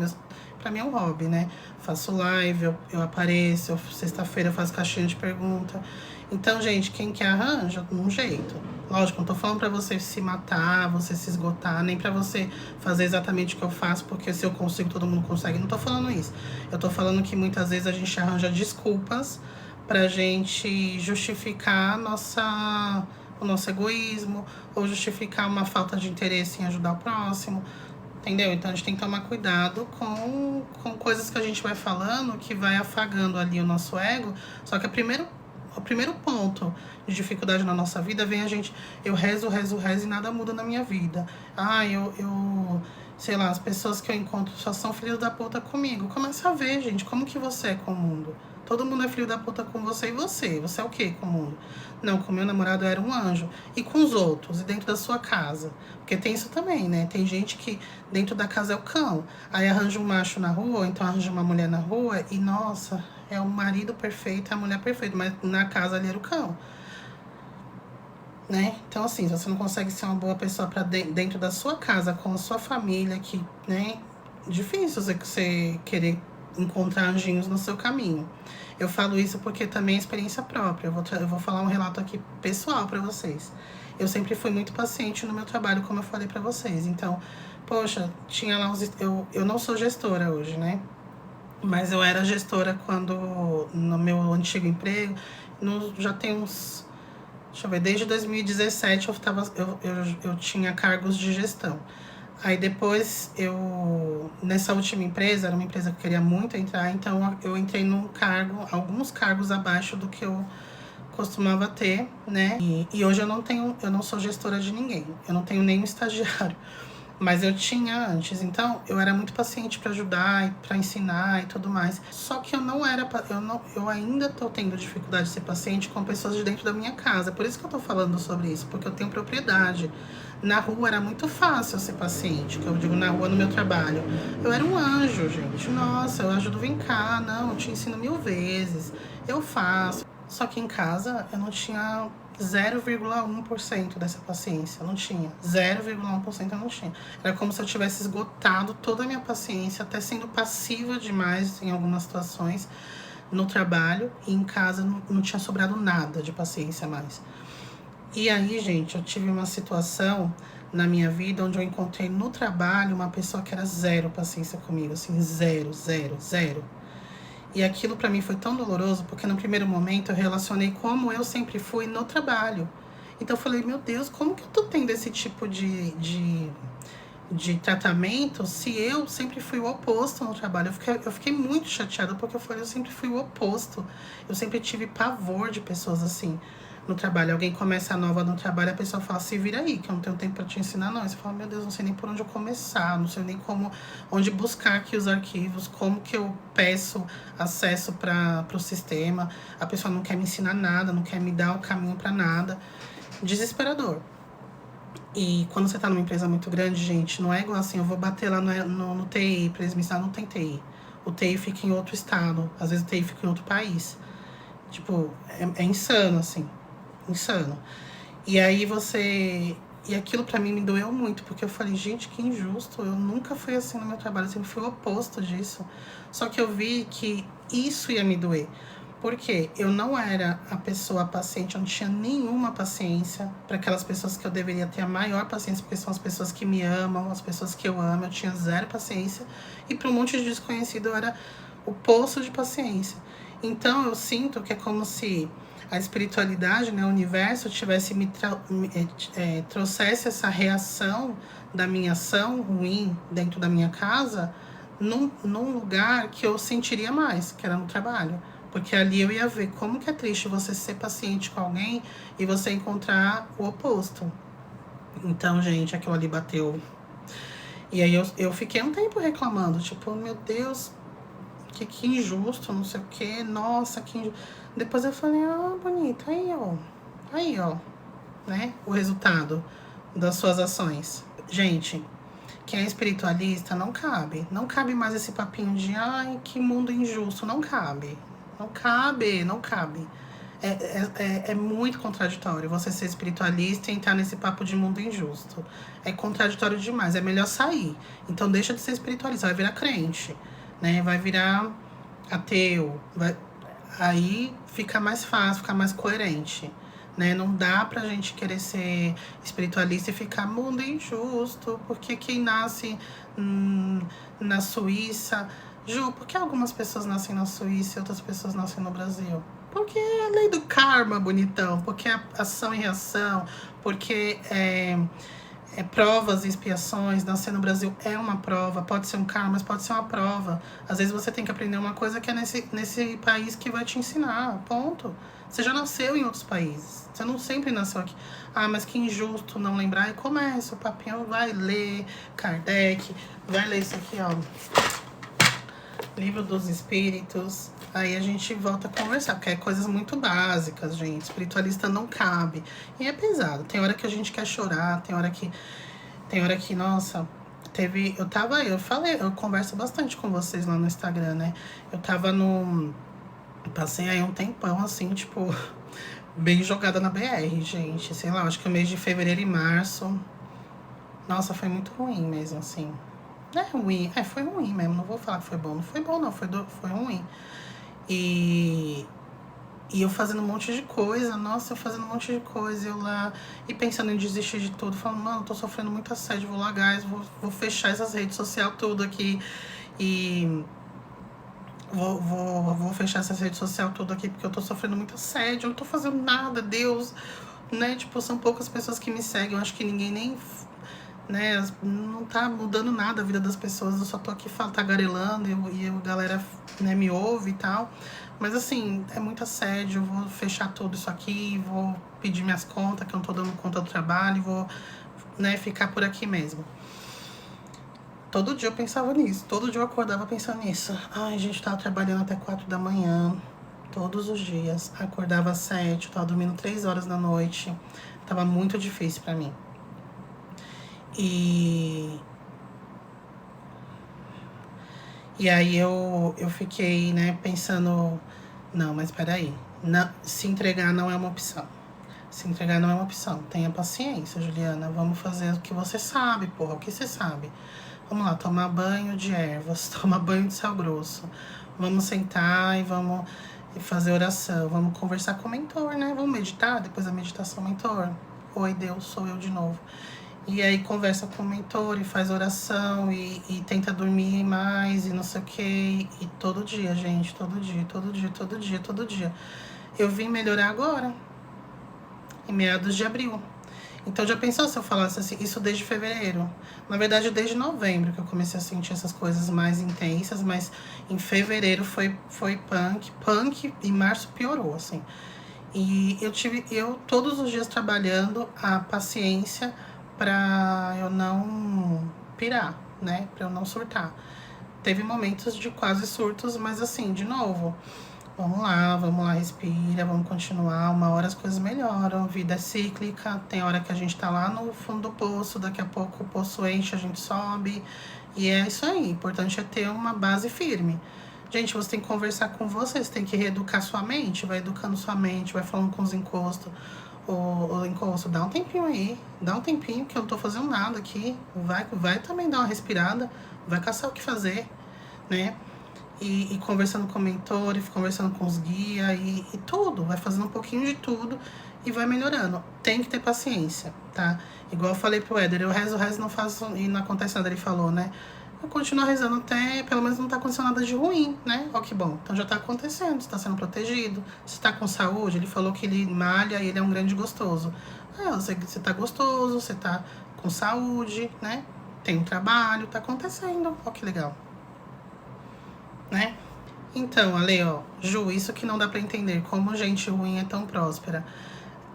Pra mim é um hobby, né? Faço live, eu apareço, sexta-feira eu faço caixinha de pergunta. Então, gente, quem quer arranja um jeito. Lógico, não tô falando pra você se matar, você se esgotar, nem pra você fazer exatamente o que eu faço, porque se eu consigo, todo mundo consegue. Não tô falando isso. Eu tô falando que muitas vezes a gente arranja desculpas pra gente justificar o nosso egoísmo, ou justificar uma falta de interesse em ajudar o próximo. Entendeu? Então a gente tem que tomar cuidado com coisas que a gente vai falando que vai afagando ali o nosso ego. Só que o primeiro ponto de dificuldade na nossa vida vem eu rezo e nada muda na minha vida. Sei lá, as pessoas que eu encontro só são filhos da puta comigo. Começa a ver, gente, como que você é com o mundo. Todo mundo é filho da puta com você e você. Você é o quê com o mundo? Não, com o meu namorado eu era um anjo. E com os outros? E dentro da sua casa? Porque tem isso também, né? Tem gente que dentro da casa é o cão. Aí arranja um macho na rua, ou então arranja uma mulher na rua e, nossa, é o marido perfeito, é a mulher perfeita. Mas na casa ali era o cão. Né? Então, assim, se você não consegue ser uma boa pessoa pra dentro da sua casa, com a sua família, que, né? Difícil você querer encontrar anjinhos no seu caminho. Eu falo isso porque também é experiência própria. Eu vou falar um relato aqui pessoal pra vocês. Eu sempre fui muito paciente no meu trabalho, como eu falei pra vocês. Então, poxa, tinha lá eu não sou gestora hoje, né? Mas eu era gestora no meu antigo emprego, já tem uns... Deixa eu ver, desde 2017 eu tinha cargos de gestão. Aí depois nessa última empresa, era uma empresa que eu queria muito entrar, então eu entrei alguns cargos abaixo do que eu costumava ter, né? E hoje eu não sou gestora de ninguém, eu não tenho nenhum estagiário. Mas eu tinha antes, então eu era muito paciente para ajudar, para ensinar e tudo mais. Só que eu ainda tô tendo dificuldade de ser paciente com pessoas de dentro da minha casa. Por isso que eu tô falando sobre isso, porque eu tenho propriedade. Na rua era muito fácil eu ser paciente, que eu digo na rua no meu trabalho. Eu era um anjo, gente. Nossa, eu ajudo, vem cá, não, eu te ensino 1000 vezes. Eu faço. Só que em casa eu não tinha 0,1% dessa paciência, eu não tinha. 0,1% eu não tinha. Era como se eu tivesse esgotado toda a minha paciência, até sendo passiva demais em algumas situações no trabalho, e em casa não tinha sobrado nada de paciência mais. E aí, gente, eu tive uma situação na minha vida onde eu encontrei no trabalho uma pessoa que era 0 paciência comigo, assim, 0, 0, 0. E aquilo pra mim foi tão doloroso, porque no primeiro momento eu relacionei como eu sempre fui no trabalho. Então eu falei, meu Deus, como que eu tô tendo esse tipo de tratamento se eu sempre fui o oposto no trabalho? Eu fiquei muito chateada, porque eu falei, eu sempre fui o oposto. Eu sempre tive pavor de pessoas assim. no trabalho. Alguém começa nova no trabalho, a pessoa fala, se vira aí, que eu não tenho tempo pra te ensinar, não. E você fala, meu Deus, não sei nem por onde eu começar, não sei nem onde buscar aqui os arquivos, como que eu peço acesso para o sistema. A pessoa não quer me ensinar nada, não quer me dar o caminho para nada. Desesperador. E quando você tá numa empresa muito grande, gente, não é igual assim, eu vou bater lá no TI pra eles me ensinar, não tem TI. O TI fica em outro estado, às vezes o TI fica em outro país. Tipo, é insano, assim. Insano. E aí E aquilo pra mim me doeu muito, porque eu falei, gente, que injusto. Eu nunca fui assim no meu trabalho, eu sempre fui o oposto disso. Só que eu vi que isso ia me doer. Porque eu não era a pessoa paciente, eu não tinha nenhuma paciência para aquelas pessoas que eu deveria ter a maior paciência, porque são as pessoas que me amam, as pessoas que eu amo, eu tinha zero paciência. E para um monte de desconhecido eu era o poço de paciência. Então eu sinto que é como se a espiritualidade, né, o universo, tivesse trouxesse essa reação da minha ação ruim dentro da minha casa num lugar que eu sentiria mais, que era no trabalho. Porque ali eu ia ver como que é triste você ser paciente com alguém e você encontrar o oposto. Então, gente, aquilo ali bateu. E aí eu fiquei um tempo reclamando, tipo, meu Deus, que injusto, não sei o que, nossa, que injusto. Depois eu falei, bonita, aí, ó, né, o resultado das suas ações. Gente, quem é espiritualista, não cabe mais esse papinho de, ai, que mundo injusto, não cabe. Não cabe. É muito contraditório você ser espiritualista e entrar nesse papo de mundo injusto. É contraditório demais, é melhor sair. Então deixa de ser espiritualista, vai virar crente, né? Vai virar ateu. Aí fica mais fácil, fica mais coerente, né? Não dá pra gente querer ser espiritualista e ficar mundo injusto, porque quem nasce na Suíça... Ju, por que algumas pessoas nascem na Suíça e outras pessoas nascem no Brasil? Porque é a lei do karma, bonitão. Porque é ação e reação. Porque provas e expiações. Nascer no Brasil é uma prova. Pode ser um karma, mas pode ser uma prova. Às vezes você tem que aprender uma coisa que é nesse país que vai te ensinar. Ponto. Você já nasceu em outros países. Você não sempre nasceu aqui. Ah, mas que injusto não lembrar. E começa o papinho, vai ler Kardec. Vai ler isso aqui, ó. Livro dos Espíritos, aí a gente volta a conversar, porque é coisas muito básicas, gente. Espiritualista não cabe. E é pesado. Tem hora que a gente quer chorar, tem hora que, nossa, eu converso bastante com vocês lá no Instagram, né? Passei aí um tempão, assim, tipo, bem jogada na BR, gente. Sei lá, acho que o mês de fevereiro e março, nossa, foi muito ruim mesmo, assim. É ruim, foi ruim mesmo, não vou falar que foi bom. Não foi bom, não, foi ruim. E eu fazendo um monte de coisa, eu lá, e pensando em desistir de tudo, falando, mano, tô sofrendo muito assédio, vou largar, vou fechar essas redes sociais tudo aqui, e vou fechar essas redes sociais tudo aqui, porque eu tô sofrendo muito assédio, eu não tô fazendo nada, Deus, né, tipo, são poucas pessoas que me seguem, eu acho que ninguém nem... né, não tá mudando nada a vida das pessoas, eu só tô aqui tagarelando e a galera, né, me ouve e tal, mas assim, é muito assédio, eu vou fechar tudo isso aqui, vou pedir minhas contas, que eu não tô dando conta do trabalho, vou, né, ficar por aqui mesmo. Todo dia eu pensava nisso, todo dia eu acordava pensando nisso. Ai, a gente tava trabalhando até 4 da manhã, todos os dias, acordava às 7, tava dormindo 3 horas da noite, tava muito difícil pra mim. E aí eu fiquei, né, pensando, não, mas peraí, se entregar não é uma opção. Se entregar não é uma opção. Tenha paciência, Juliana, vamos fazer o que você sabe, porra, o que você sabe. Vamos lá, tomar banho de ervas, tomar banho de sal grosso. Vamos sentar e vamos fazer oração, vamos conversar com o mentor, né? Vamos meditar, depois da meditação, mentor. Oi, Deus, sou eu de novo. E aí conversa com o mentor e faz oração e tenta dormir mais e não sei o que. E todo dia, gente, todo dia. Eu vim melhorar agora, em meados de abril. Então já pensou se eu falasse assim, isso desde fevereiro? Na verdade, desde novembro que eu comecei a sentir essas coisas mais intensas, mas em fevereiro foi punk, e março piorou, assim. E eu todos os dias trabalhando a paciência para eu não pirar, né? Para eu não surtar. Teve momentos de quase surtos, mas assim, de novo, vamos lá, respira, vamos continuar. Uma hora as coisas melhoram, a vida é cíclica, tem hora que a gente tá lá no fundo do poço, daqui a pouco o poço enche, a gente sobe. E é isso aí, o importante é ter uma base firme. Gente, você tem que conversar com você, você tem que reeducar sua mente, vai educando sua mente, vai falando com os encostos. O encosto, dá um tempinho aí, dá um tempinho que eu não tô fazendo nada aqui. Vai também dar uma respirada, vai caçar o que fazer, né? E conversando com mentores, conversando com os guias e tudo, vai fazendo um pouquinho de tudo e vai melhorando. Tem que ter paciência, tá? Igual eu falei pro Éder, eu rezo, não faço e não acontece nada, ele falou, né? Eu continuo rezando até, pelo menos não tá acontecendo nada de ruim, né? Ó que bom, então já tá acontecendo, você tá sendo protegido, você tá com saúde, ele falou que ele malha e ele é um grande gostoso. Você tá gostoso, você tá com saúde, né? Tem um trabalho, tá acontecendo, ó que legal. Né? Então, Ale, ó, Ju, isso que não dá pra entender, como gente ruim é tão próspera.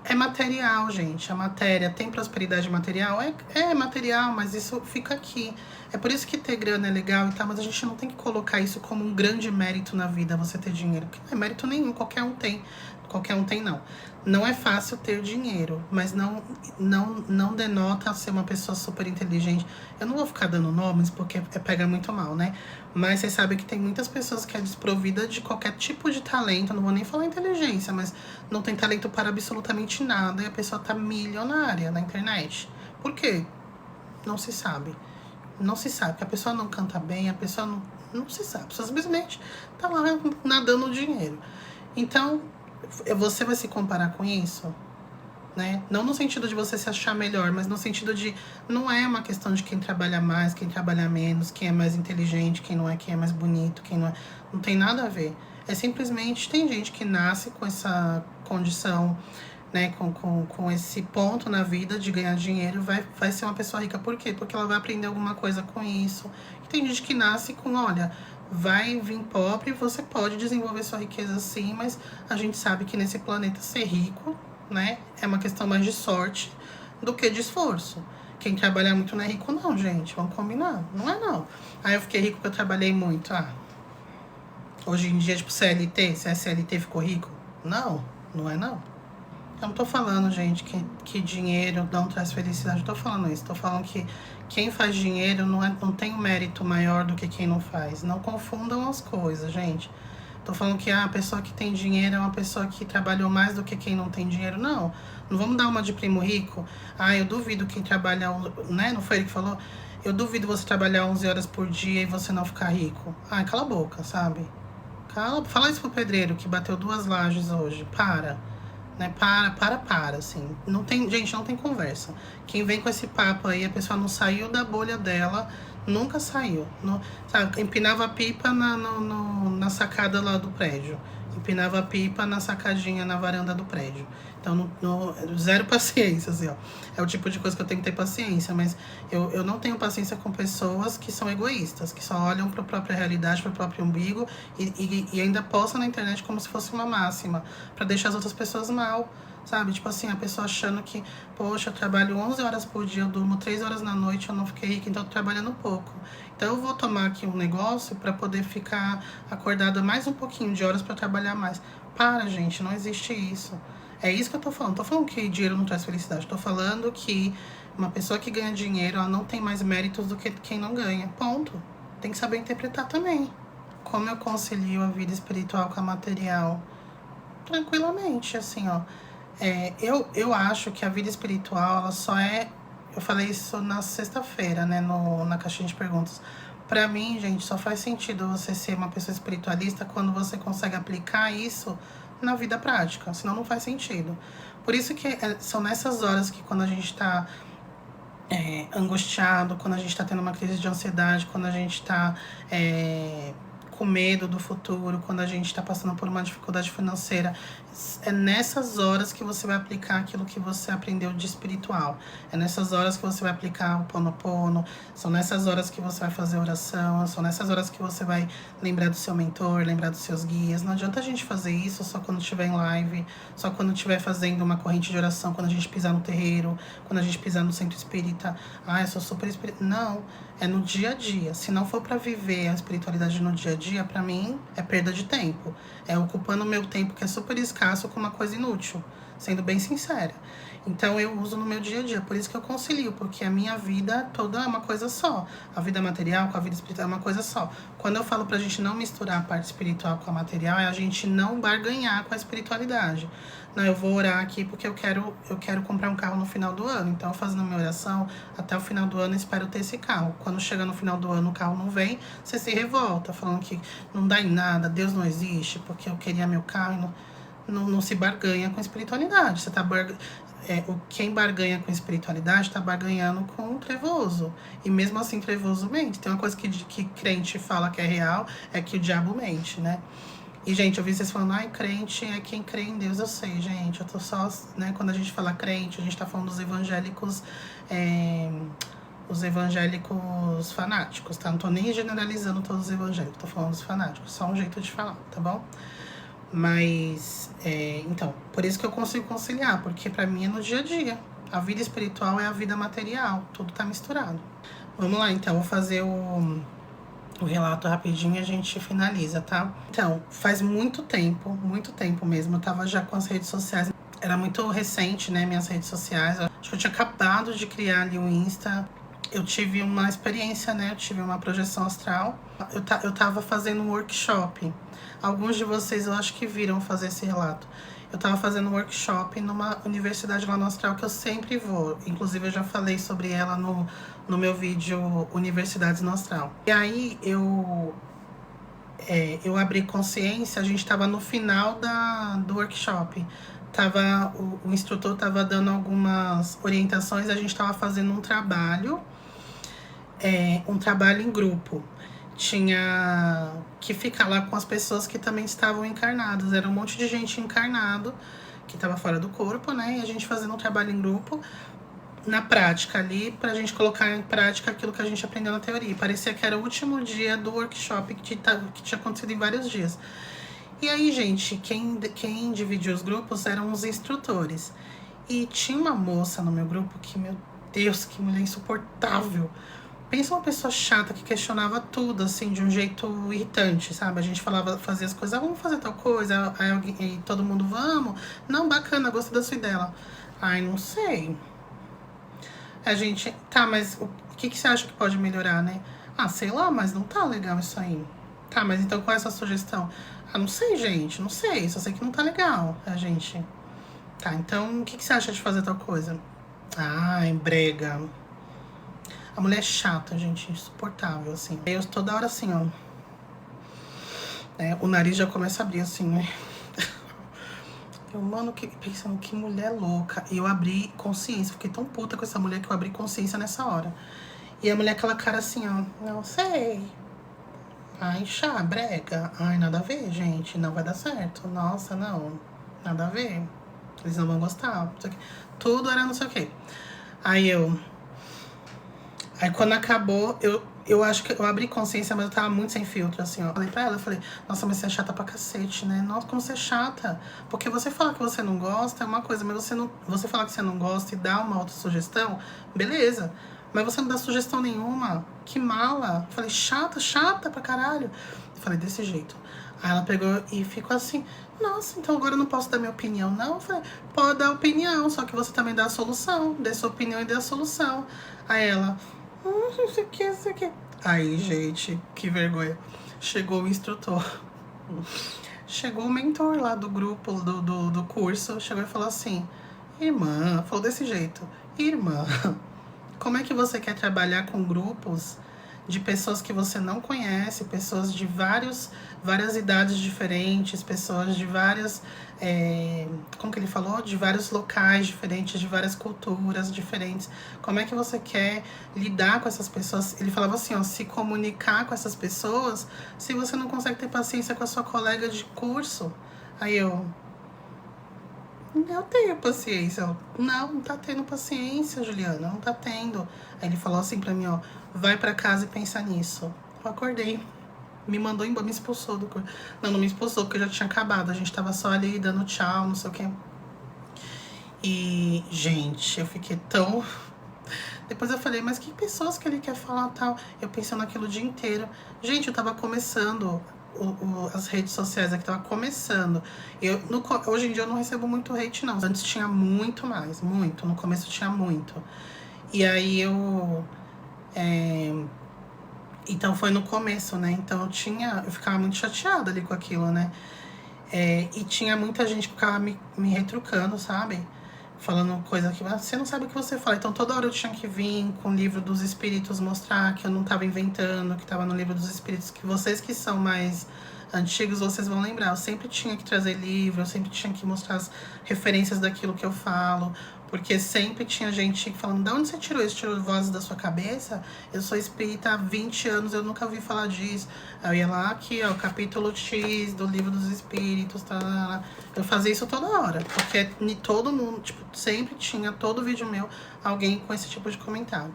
É material, gente, a matéria tem prosperidade material? É material, mas isso fica aqui. É por isso que ter grana é legal e tal, mas a gente não tem que colocar isso como um grande mérito na vida, você ter dinheiro, porque não é mérito nenhum, qualquer um tem. Qualquer um tem, não. Não é fácil ter dinheiro, mas não denota ser uma pessoa super inteligente. Eu não vou ficar dando nomes, porque pega muito mal, né? Mas vocês sabem que tem muitas pessoas que é desprovida de qualquer tipo de talento, não vou nem falar inteligência, mas não tem talento para absolutamente nada e a pessoa tá milionária na internet. Por quê? Não se sabe. Não se sabe, porque a pessoa não canta bem, a pessoa não se sabe. A pessoa simplesmente tá lá nadando o dinheiro. Então, você vai se comparar com isso, né? Não no sentido de você se achar melhor, mas no sentido de não é uma questão de quem trabalha mais, quem trabalha menos, quem é mais inteligente, quem é mais bonito, quem não é. Não tem nada a ver. É simplesmente, tem gente que nasce com essa condição, né, com esse ponto na vida de ganhar dinheiro, vai ser uma pessoa rica. Por quê? Porque ela vai aprender alguma coisa com isso. E tem gente que nasce com, olha, vai vir pobre, você pode desenvolver sua riqueza sim, mas a gente sabe que nesse planeta ser rico, né, é uma questão mais de sorte do que de esforço. Quem trabalha muito não é rico não, gente, vamos combinar, não é não. Aí eu fiquei rico porque eu trabalhei muito, hoje em dia, tipo, CLT, se é CLT ficou rico? Não, não é não. Eu não tô falando, gente, que dinheiro não traz felicidade. Eu tô falando isso. Tô falando que quem faz dinheiro não tem um mérito maior do que quem não faz. Não confundam as coisas, gente. Tô falando que a pessoa que tem dinheiro é uma pessoa que trabalhou mais do que quem não tem dinheiro. Não. Não vamos dar uma de primo rico. Eu duvido quem trabalha, né? Não foi ele que falou? Eu duvido você trabalhar 11 horas por dia e você não ficar rico. Cala a boca, sabe? Fala isso pro pedreiro que bateu 2 lajes hoje. Para. Né? Para, assim. Não tem, gente, não tem conversa. Quem vem com esse papo aí, a pessoa não saiu da bolha dela, nunca saiu. Sabe, empinava a pipa na sacada lá do prédio. Empinava a pipa na sacadinha, na varanda do prédio. Então, zero paciência, assim, ó. É o tipo de coisa que eu tenho que ter paciência, mas eu não tenho paciência com pessoas que são egoístas, que só olham para a própria realidade, para o próprio umbigo e ainda postam na internet como se fosse uma máxima, para deixar as outras pessoas mal, sabe? Tipo assim, a pessoa achando que, poxa, eu trabalho 11 horas por dia, eu durmo 3 horas na noite, eu não fiquei rica, então eu tô trabalhando pouco. Então eu vou tomar aqui um negócio para poder ficar acordada mais um pouquinho de horas para trabalhar mais. Para, gente, não existe isso. É isso que eu tô falando. Tô falando que dinheiro não traz felicidade. Tô falando que uma pessoa que ganha dinheiro, ela não tem mais méritos do que quem não ganha. Ponto. Tem que saber interpretar também. Como eu concilio a vida espiritual com a material? Tranquilamente, assim, ó. Eu acho que a vida espiritual, ela só é... Eu falei isso na sexta-feira, né, na caixinha de perguntas. Pra mim, gente, só faz sentido você ser uma pessoa espiritualista quando você consegue aplicar isso na vida prática, senão não faz sentido. Por isso que são nessas horas que quando a gente tá angustiado, quando a gente tá tendo uma crise de ansiedade, quando a gente tá com medo do futuro, quando a gente está passando por uma dificuldade financeira, é nessas horas que você vai aplicar aquilo que você aprendeu de espiritual. É nessas horas que você vai aplicar o Ponopono, são nessas horas que você vai fazer oração, são nessas horas que você vai lembrar do seu mentor, lembrar dos seus guias. Não adianta a gente fazer isso só quando estiver em live, só quando estiver fazendo uma corrente de oração, quando a gente pisar no terreiro, quando a gente pisar no centro espírita. Ah, eu sou super espírita. Não, é no dia a dia. Se não for para viver a espiritualidade no dia a dia, para mim é perda de tempo. É ocupando o meu tempo, que é super escasso, com uma coisa inútil, sendo bem sincera. Então eu uso no meu dia a dia, por isso que eu concilio, porque a minha vida toda é uma coisa só. A vida material com a vida espiritual é uma coisa só. Quando eu falo pra gente não misturar a parte espiritual com a material, é a gente não barganhar com a espiritualidade. Não, eu vou orar aqui porque eu quero comprar um carro no final do ano. Então, fazendo a minha oração, até o final do ano, eu espero ter esse carro. Quando chega no final do ano, o carro não vem, você se revolta, falando que não dá em nada, Deus não existe, porque eu queria meu carro. Não se barganha com a espiritualidade. Você tá quem barganha com a espiritualidade está barganhando com o trevoso. E mesmo assim, trevoso mente. Tem uma coisa que crente fala que é real, é que o diabo mente, né? E, gente, eu vi vocês falando, ai, crente é quem crê em Deus. Eu sei, gente, eu tô só, né, quando a gente fala crente, a gente tá falando dos evangélicos, os evangélicos fanáticos, tá? Não tô nem generalizando todos os evangélicos, tô falando dos fanáticos, só um jeito de falar, tá bom? Mas, então, por isso que eu consigo conciliar, porque pra mim é no dia a dia. A vida espiritual é a vida material, tudo tá misturado. Vamos lá, então, vou fazer o relato rapidinho e a gente finaliza, tá? Então, faz muito tempo mesmo, eu tava já com as redes sociais, era muito recente, né, minhas redes sociais, acho que eu tinha acabado de criar ali o Insta, eu tive uma experiência, né, eu tive uma projeção astral, eu tava fazendo um workshop, alguns de vocês eu acho que viram fazer esse relato. Eu tava fazendo um workshop numa universidade lá no astral que eu sempre vou. Inclusive, eu já falei sobre ela no meu vídeo Universidades no Astral. E aí, eu abri consciência, a gente tava no final do workshop. O instrutor tava dando algumas orientações, a gente tava fazendo um trabalho em grupo. Tinha que ficar lá com as pessoas que também estavam encarnadas. Era um monte de gente encarnado que estava fora do corpo, né? E a gente fazendo um trabalho em grupo na prática ali, pra gente colocar em prática aquilo que a gente aprendeu na teoria. E parecia que era o último dia do workshop que tinha acontecido em vários dias. E aí, gente, quem dividiu os grupos eram os instrutores. E tinha uma moça no meu grupo que, meu Deus, que mulher insuportável. Pensa uma pessoa chata que questionava tudo, assim, de um jeito irritante, sabe? A gente fazia as coisas, vamos fazer tal coisa, aí todo mundo, vamos. Não, bacana, gostei da sua ideia. Ai, não sei. A gente, tá, mas o que você acha que pode melhorar, né? Ah, sei lá, mas não tá legal isso aí. Tá, mas então qual é a sua sugestão? Ah, não sei, gente, não sei, só sei que não tá legal, a gente. Tá, então o que você acha de fazer tal coisa? Ai, brega. A mulher é chata, gente, insuportável, assim. Eu toda hora assim, ó. O nariz já começa a abrir, assim, né? Eu, mano, pensando, que mulher louca. E eu abri consciência. Fiquei tão puta com essa mulher que eu abri consciência nessa hora. E a mulher, aquela cara assim, ó. Não sei. Ai, chá, brega. Ai, nada a ver, gente. Não vai dar certo. Nossa, não. Nada a ver. Eles não vão gostar. Não sei o quê. Tudo era não sei o quê. Aí quando acabou, eu acho que eu abri consciência, mas eu tava muito sem filtro, assim, ó. Falei pra ela, nossa, mas você é chata pra cacete, né? Nossa, como você é chata. Porque você falar que você não gosta é uma coisa, mas você falar que você não gosta e dar uma outra sugestão, beleza. Mas você não dá sugestão nenhuma. Que mala. Falei, chata pra caralho. Falei, desse jeito. Aí ela pegou e ficou assim, nossa, então agora eu não posso dar minha opinião, não? Eu falei, pode dar opinião, só que você também dá a solução. Dê sua opinião e dê a solução. Aí ela... não sei o que. Aí, gente, que vergonha. Chegou o instrutor. Chegou o mentor lá do grupo, do curso. Chegou e falou assim, irmã, falou desse jeito. Irmã, como é que você quer trabalhar com grupos de pessoas que você não conhece, pessoas de várias idades diferentes, pessoas de várias, como que ele falou? De vários locais diferentes, de várias culturas diferentes. Como é que você quer lidar com essas pessoas? Ele falava assim, ó, se comunicar com essas pessoas se você não consegue ter paciência com a sua colega de curso. Aí eu tenho paciência. Não tá tendo paciência, Juliana, não tá tendo. Aí ele falou assim pra mim, ó, vai pra casa e pensa nisso. Eu acordei, me mandou embora, me expulsou do curso. Não me expulsou, porque já tinha acabado. A gente tava só ali dando tchau, não sei o quê. E, gente, eu fiquei tão... Depois eu falei, mas que pessoas que ele quer falar tal? Eu pensando naquilo o dia inteiro. Gente, eu tava começando as redes sociais aqui, tava começando. Hoje em dia eu não recebo muito hate, não. Antes tinha muito mais, muito. No começo tinha muito. E aí então foi no começo, né? Então eu ficava muito chateada ali com aquilo, né? E tinha muita gente que ficava me retrucando, sabe? Falando coisa que você não sabe o que você fala. Então toda hora eu tinha que vir com o livro dos espíritos mostrar que eu não estava inventando, que estava no livro dos espíritos, que vocês que são mais antigos, vocês vão lembrar. Eu sempre tinha que trazer livro, eu sempre tinha que mostrar as referências daquilo que eu falo, porque sempre tinha gente falando, de onde você tirou isso? Tirou vozes da sua cabeça? Eu sou espírita há 20 anos, eu nunca ouvi falar disso. Aí eu ia lá, aqui, ó, capítulo X do livro dos espíritos, tá. Eu fazia isso toda hora, porque todo mundo, tipo, sempre tinha, todo vídeo meu, alguém com esse tipo de comentário.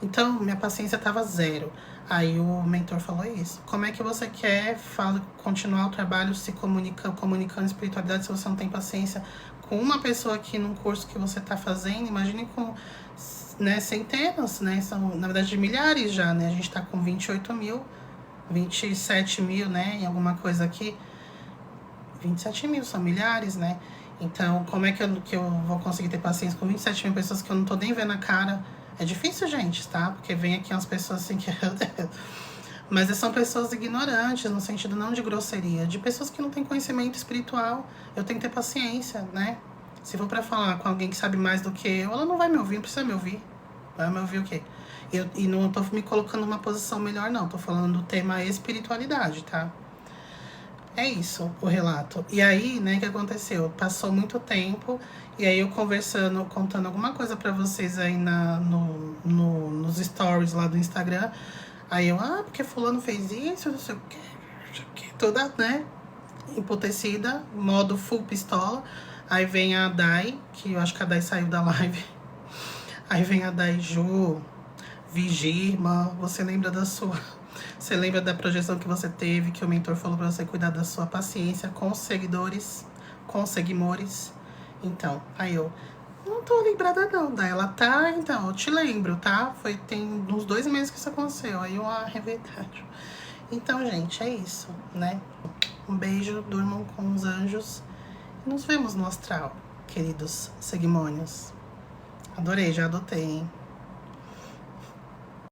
Então, minha paciência tava zero. Aí o mentor falou isso. Como é que você quer continuar o trabalho se comunicando espiritualidade se você não tem paciência com uma pessoa aqui num curso que você tá fazendo? Imagine com, né, centenas, né? São, na verdade, milhares já, né? A gente tá com 28 mil, 27 mil, né? Em alguma coisa aqui. 27 mil, são milhares, né? Então, como é que eu vou conseguir ter paciência com 27 mil pessoas que eu não tô nem vendo a cara? É difícil, gente, tá? Porque vem aqui umas pessoas assim que... Mas são pessoas ignorantes, no sentido não de grosseria, de pessoas que não têm conhecimento espiritual. Eu tenho que ter paciência, né? Se for pra falar com alguém que sabe mais do que eu, ela não vai me ouvir, não precisa me ouvir. Vai me ouvir o quê? E não tô me colocando numa posição melhor, não. Tô falando do tema espiritualidade, tá? É isso, o relato. E aí, né, o que aconteceu? Passou muito tempo, e aí eu conversando, contando alguma coisa pra vocês aí nos stories lá do Instagram. Aí eu, porque fulano fez isso, não sei o que, toda, né, emputecida, modo full pistola. Aí vem a Dai, que eu acho que a Dai saiu da live. Aí vem a Dai, Ju, Vigirma, você lembra da sua... Você lembra da projeção que você teve, que o mentor falou pra você cuidar da sua paciência com os seguidores, com os seguimores? Então, aí eu, não tô lembrada não, daí ela tá, então, eu te lembro, tá? Tem uns 2 meses que isso aconteceu, aí eu, é verdade. Então, gente, é isso, né? Um beijo, durmam com os anjos. Nos vemos no astral, queridos seguimônios. Adorei, já adotei, hein?